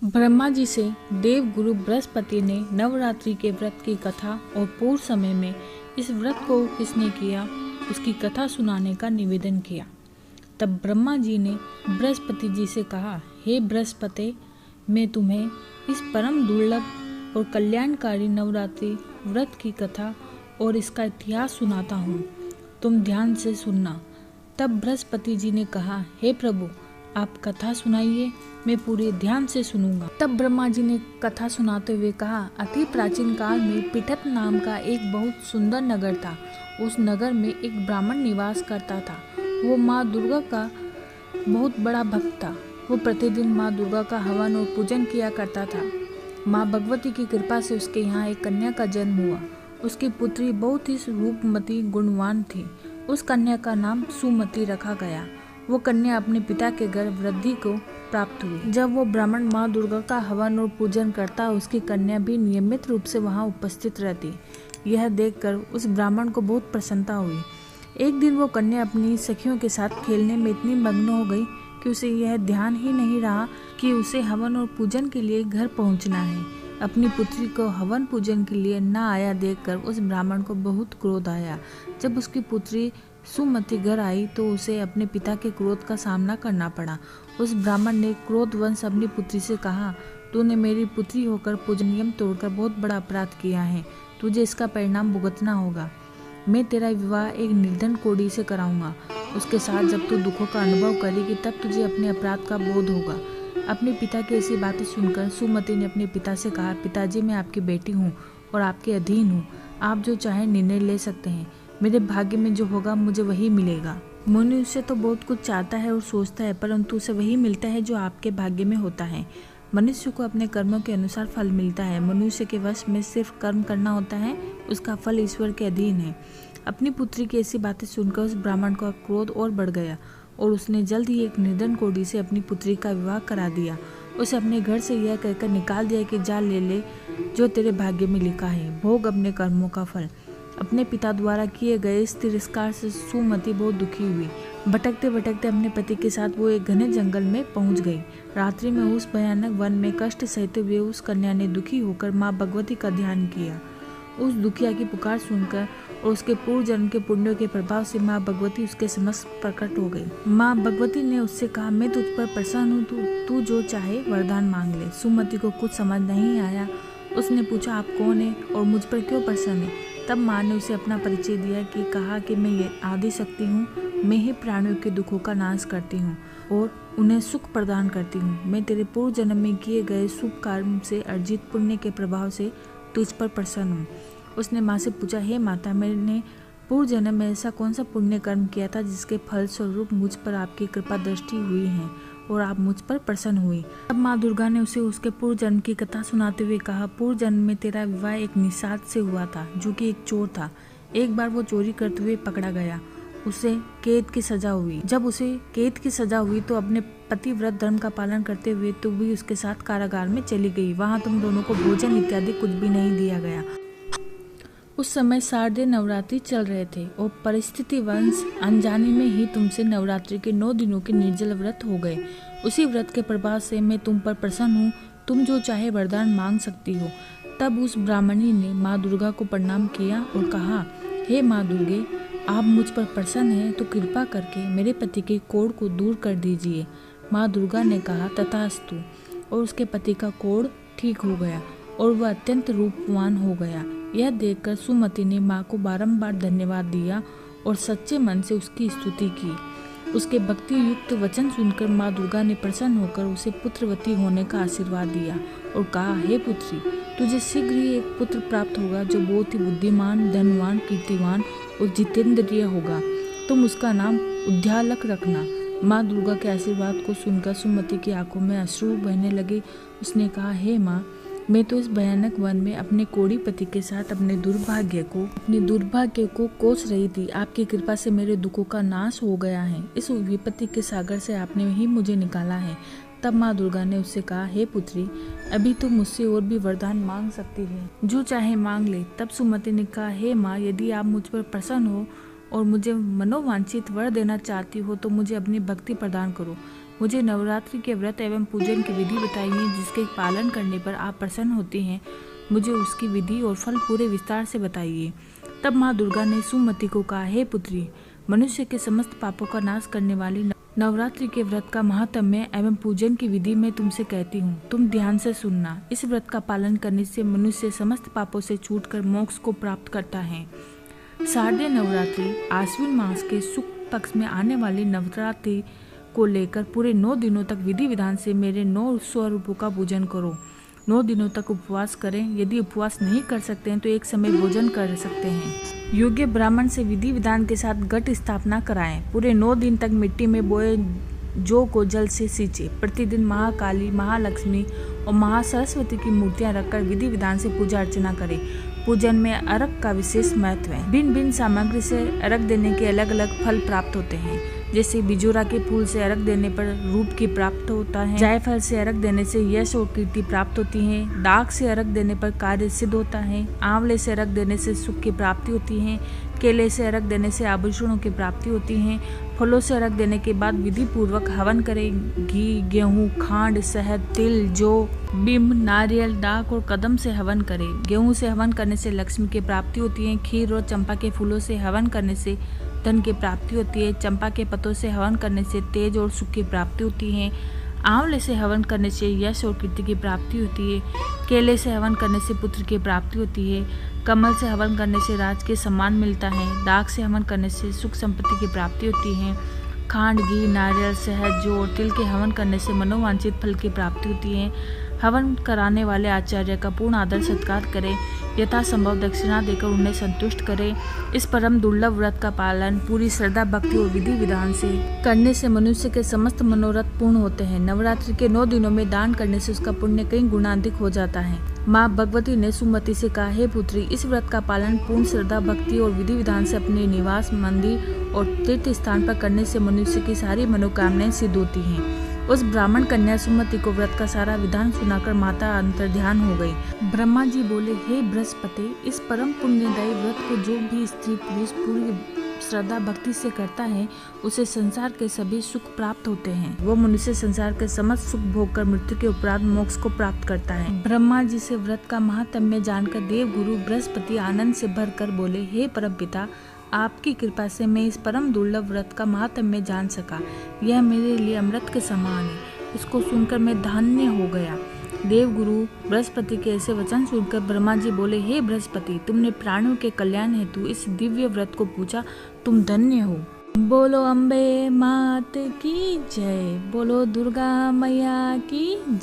ब्रह्मा जी से देव गुरु बृहस्पति ने नवरात्रि के व्रत की कथा और पूर्व समय में इस व्रत को किसने किया उसकी कथा सुनाने का निवेदन किया। तब ब्रह्मा जी ने बृहस्पति जी से कहा, हे बृहस्पति, मैं तुम्हें इस परम दुर्लभ और कल्याणकारी नवरात्रि व्रत की कथा और इसका इतिहास सुनाता हूँ, तुम ध्यान से सुनना। तब बृहस्पति जी ने कहा, हे प्रभु, आप कथा सुनाइए, मैं पूरे ध्यान से सुनूंगा। तब ब्रह्मा जी ने कथा सुनाते हुए कहा, अति प्राचीन काल में पिठत नाम का एक बहुत सुंदर नगर था। उस नगर में एक ब्राह्मण निवास करता था। वो माँ दुर्गा का बहुत बड़ा भक्त था। वो प्रतिदिन माँ दुर्गा का हवन और पूजन किया करता था। माँ भगवती की कृपा से उसके यहाँ एक कन्या का जन्म हुआ। उसकी पुत्री बहुत ही रूपमती गुणवान थी। उस कन्या का नाम सुमति रखा गया। वो कन्या अपने पिता के घर वृद्धि को प्राप्त हुई। जब वो ब्राह्मण माँ दुर्गा का हवन और पूजन करता, उसकी कन्या भी नियमित रूप से वहाँ उपस्थित रहती। यह देखकर उस ब्राह्मण को बहुत प्रसन्नता हुई। एक दिन वो कन्या अपनी सखियों के साथ खेलने में इतनी मग्न हो गई कि उसे यह ध्यान ही नहीं रहा कि उसे हवन और पूजन के लिए घर पहुँचना है। अपनी पुत्री को हवन पूजन के लिए न आया देखकर उस ब्राह्मण को बहुत क्रोध आया। जब उसकी पुत्री सुमति घर आई तो उसे अपने पिता के क्रोध का सामना करना पड़ा। उस ब्राह्मण ने क्रोधवश अपनी पुत्री से कहा, तूने मेरी पुत्री होकर पूजन नियम तोड़कर बहुत बड़ा अपराध किया है। तुझे इसका परिणाम भुगतना होगा। मैं तेरा विवाह एक निर्धन कोढ़ी से कराऊंगा। उसके साथ जब तू दुखों का अनुभव करेगी तब तुझे अपने अपराध का बोध होगा। अपने पिता की ऐसी बातें सुनकर सुमति ने अपने पिता से कहा, पिताजी, मैं आपकी बेटी हूँ और आपके अधीन हूँ। आप जो चाहे निर्णय ले सकते हैं। मेरे भाग्य में जो होगा मुझे वही मिलेगा। मनुष्य तो बहुत कुछ चाहता है और सोचता है, परंतु उसे वही मिलता है जो आपके भाग्य में होता है। मनुष्य को अपने कर्मों के अनुसार फल मिलता है। मनुष्य के वश में सिर्फ कर्म करना होता है, उसका फल ईश्वर के अधीन है। अपनी पुत्री की ऐसी बातें सुनकर उस ब्राह्मण का क्रोध और बढ़ गया और उसने जल्द ही एक निर्धन कोढ़ी से अपनी पुत्री का विवाह करा दिया। उसे अपने घर से यह कहकर निकाल दिया कि जा ले जो तेरे भाग्य में लिखा है, भोग अपने कर्मों का फल। अपने पिता द्वारा किए गए इस तिरस्कार से सुमति बहुत दुखी हुई। भटकते भटकते अपने पति के साथ वो एक घने जंगल में पहुंच गई। रात्रि में उस भयानक वन में कष्ट सहते हुए उस कन्या ने दुखी होकर माँ भगवती का ध्यान किया। उस दुखिया की पुकार सुनकर और उसके पूर्व जन्म के पुण्यों के प्रभाव से माँ भगवती उसके समक्ष प्रकट हो गई। माँ भगवती ने उससे कहा, मैं तुझ पर प्रसन्न हूँ, तू जो चाहे वरदान मांग ले। सुमति को कुछ समझ नहीं आया। उसने पूछा, आप कौन है और मुझ पर क्यों प्रसन्न है? तब माँ ने उसे अपना परिचय दिया कि कहा कि मैं ये आदि शक्ति हूँ। मैं ही प्राणियों के दुखों का नाश करती हूँ और उन्हें सुख प्रदान करती हूँ। मैं तेरे पूर्व जन्म में किए गए शुभ कर्म से अर्जित पुण्य के प्रभाव से तुझ पर प्रसन्न हूँ। उसने माँ से पूछा, हे माता, मैंने पूर्व जन्म में ऐसा कौन सा पुण्य कर्म किया था जिसके फल स्वरूप मुझ पर आपकी कृपा दृष्टि हुई है और आप मुझ पर प्रसन्न हुई। अब माँ दुर्गा ने उसे उसके पूर्व जन्म की कथा सुनाते हुए कहा, पूर्व जन्म में तेरा विवाह एक निषाद से हुआ था जो कि एक चोर था। एक बार वो चोरी करते हुए पकड़ा गया। उसे कैद की सजा हुई। जब उसे कैद की सजा हुई तो अपने पतिव्रत धर्म का पालन करते हुए तू भी उसके साथ कारागार में चली गई। वहाँ तुम दोनों को भोजन इत्यादि कुछ भी नहीं दिया गया। उस समय शारदीय नवरात्रि चल रहे थे और परिस्थितिवश अनजाने में ही तुमसे नवरात्रि के 9 दिनों के निर्जल व्रत हो गए। उसी व्रत के प्रभाव से मैं तुम पर प्रसन्न हूँ। तुम जो चाहे वरदान मांग सकती हो। तब उस ब्राह्मणी ने माँ दुर्गा को प्रणाम किया और कहा, हे माँ दुर्गे, आप मुझ पर प्रसन्न हैं तो कृपा करके मेरे पति के कोढ़ को दूर कर दीजिए। माँ दुर्गा ने कहा, तथास्तु। और उसके पति का कोढ़ ठीक हो गया और वह अत्यंत रूपवान हो गया। यह देखकर सुमति ने माँ को बारंबार धन्यवाद दिया और सच्चे मन से उसकी स्तुति की। उसके भक्ति युक्त वचन सुनकर माँ दुर्गा ने प्रसन्न होकर उसे पुत्रवती होने का आशीर्वाद दिया और कहा, हे पुत्री, तुझे शीघ्र ही एक पुत्र प्राप्त होगा जो बहुत ही बुद्धिमान, धनवान, कीर्तिवान और जितेंद्रिय होगा। तुम उसका नाम उद्यालक रखना। माँ दुर्गा के आशीर्वाद को सुनकर सुमति की आंखों में अश्रु बहने लगे। उसने कहा, हे माँ, मैं तो इस भयानक वन में अपने कोढ़ी पति के साथ अपने दुर्भाग्य को कोस रही थी। आपकी कृपा से मेरे दुखों का नाश हो गया है। इस विपत्ति के सागर से आपने ही मुझे निकाला है। तब माँ दुर्गा ने उससे कहा, हे पुत्री, अभी तो मुझसे और भी वरदान मांग सकती है, जो चाहे मांग ले। तब सुमति ने कहा, हे माँ, यदि आप मुझ पर प्रसन्न हो और मुझे मनोवांछित वर देना चाहती हो तो मुझे अपनी भक्ति प्रदान करो। मुझे नवरात्रि के व्रत एवं पूजन की विधि बताइए जिसके पालन करने पर आप प्रसन्न होते हैं। मुझे उसकी विधि और फल पूरे विस्तार से बताइए। तब माँ दुर्गा ने सुमति को कहा, हे पुत्री, मनुष्य के समस्त पापों का नाश करने वाली नवरात्रि के व्रत का महात्म्य एवं पूजन की विधि मैं तुमसे कहती हूँ। तुम ध्यान से सुनना। इस व्रत का पालन करने से मनुष्य समस्त पापों से छूटकर मोक्ष को प्राप्त करता है। शारदीय नवरात्रि आश्विन मास के शुक्ल पक्ष में आने वाली नवरात्रि को लेकर पूरे 9 दिनों तक विधि विधान से मेरे 9 स्वरूपों का पूजन करो। 9 दिनों तक उपवास करें। यदि उपवास नहीं कर सकते हैं तो एक समय भोजन कर सकते हैं। योग्य ब्राह्मण से विधि विधान के साथ घट स्थापना कराएं। पूरे 9 दिन तक मिट्टी में बोए जौ को जल से सींचे। प्रतिदिन महाकाली, महालक्ष्मी और महासरस्वती की मूर्तियां रखकर विधि विधान से पूजा अर्चना करें। पूजन में अर्घ का विशेष महत्व है। भिन्न भिन्न सामग्री से अर्घ देने के अलग अलग फल प्राप्त होते हैं। जैसे बिजूरा के फूल से अर्घ देने पर रूप की प्राप्त होता है। जायफल से अर्घ देने से यश और कीर्ति प्राप्त होती है। दाग से अर्घ देने पर कार्य सिद्ध होता है। आंवले से अर्घ देने से सुख की प्राप्ति होती है। केले से अर्घ देने से आभूषणों की प्राप्ति होती है। फलों से अर्घ देने के बाद विधि पूर्वक हवन करें। घी, गेहूं, खांड, शहद, तिल, जौ, बिंब, नारियल, डाक और कदम से हवन करें। गेहूं से हवन करने से लक्ष्मी की प्राप्ति होती है। खीर और चंपा के फूलों से हवन करने से धन की प्राप्ति होती है। चंपा के पत्तों से हवन करने से तेज और सुख की प्राप्ति होती है। आंवले से हवन करने से यश और कीर्ति की प्राप्ति होती है। केले से हवन करने से पुत्र की प्राप्ति होती है। कमल से हवन करने से राज के सम्मान मिलता है। दाग से हवन करने से सुख संपत्ति की प्राप्ति होती है। खांड, घी, नारियल, शहद, जौ और तिल के हवन करने से मनोवांछित फल की प्राप्ति होती है। हवन कराने वाले आचार्य का पूर्ण आदर सत्कार करें। यथासंभव दक्षिणा देकर उन्हें संतुष्ट करें। इस परम दुर्लभ व्रत का पालन पूरी श्रद्धा, भक्ति और विधि विधान से करने से मनुष्य के समस्त मनोरथ पूर्ण होते हैं। नवरात्रि के 9 दिनों में दान करने से उसका पुण्य कई गुना अधिक हो जाता है। माँ भगवती ने सुमति से कहा, हे पुत्री, इस व्रत का पालन पूर्ण श्रद्धा, भक्ति और विधि विधान से अपने निवास, मंदिर और तीर्थ स्थान पर करने से मनुष्य की सारी मनोकामनाएं सिद्ध होती हैं। उस ब्राह्मण कन्या सुमति को व्रत का सारा विधान सुनाकर माता अंतर्ध्यान हो गई। ब्रह्मा जी बोले, हे बृहस्पति, इस परम पुण्यदायी व्रत को जो भी स्त्री पुरुष पूरी श्रद्धा भक्ति से करता है उसे संसार के सभी सुख प्राप्त होते हैं। वो मनुष्य संसार के समस्त सुख भोग कर मृत्यु के उपरांत मोक्ष को प्राप्त करता है। ब्रह्मा जी से व्रत का महात्म्य जानकर देव गुरु बृहस्पति आनंद से भरकर बोले, हे परमपिता, आपकी कृपा से मैं इस परम दुर्लभ व्रत का महात्म्य जान सका। यह मेरे लिए अमृत के समान है। इसको सुनकर मैं धन्य हो गया। देव गुरु बृहस्पति के ऐसे वचन सुनकर ब्रह्मा जी बोले, हे बृहस्पति, तुमने प्राणियों के कल्याण हेतु इस दिव्य व्रत को पूछा, तुम धन्य हो। बोलो अम्बे मात की जय, बोलो दुर्गा मैया की